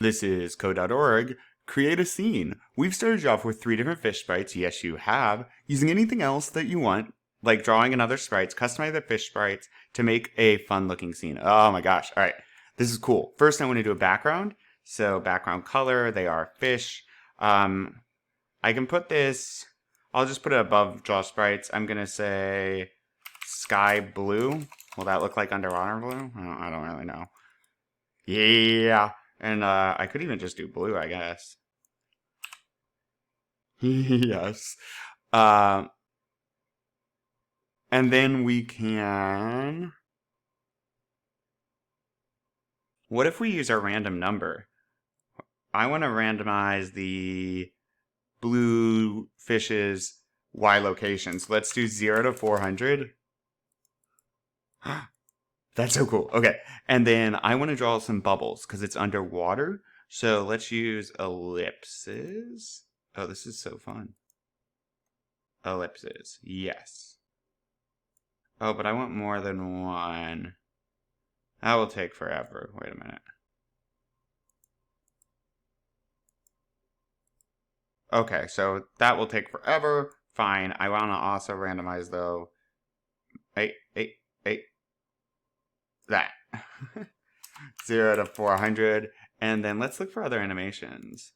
This is code.org. Create a scene. We've started you off with 3 different fish sprites. Yes, you have. Using anything else that you want, like drawing another sprites, customize the fish sprites to make a fun looking scene. Oh my gosh. All right. This is cool. First, I want to do a background. So background color, they are fish. I can put this, I'll just put it above draw sprites. I'm going to say sky blue. Will that look like underwater blue? I don't really know. Yeah. And I could even just do blue, I guess. Yes. Uh, and then we can... What if we use our random number? I want to randomize the blue fish's Y locations. Let's do 0 to 400. That's so cool. Okay. And then I want to draw some bubbles because it's underwater. So let's use ellipses. Oh, this is so fun. Ellipses. Yes. Oh, but I want more than one. That will take forever. Wait a minute. Okay, so that will take forever. Fine. I want to also randomize, though. Eight. That. 0 to 400. And then let's look for other animations.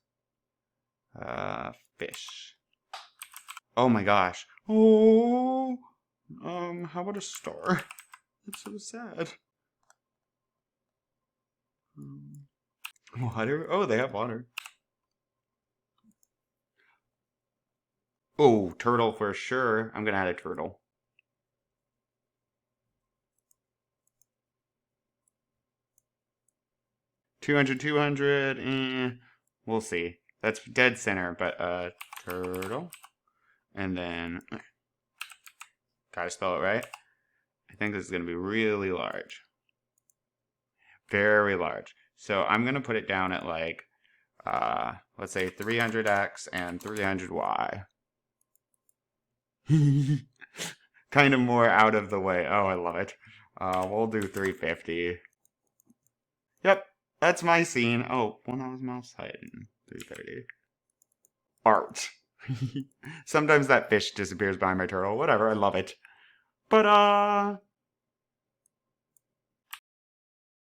Fish. Oh my gosh. Oh. How about a star? That's so sad. Water? Oh, they have water. Oh, turtle for sure. I'm gonna add a turtle. $200, we'll see. That's dead center, but turtle. And then, gotta spell it right. I think this is gonna be really large. Very large. So I'm gonna put it down at like, let's say 300x and 300y. Kind of more out of the way. Oh, I love it. We'll do 350. Yep, that's my scene. Oh, well, that was mouse hiding. 330. Art. Sometimes that fish disappears behind my turtle. Whatever, I love it. But,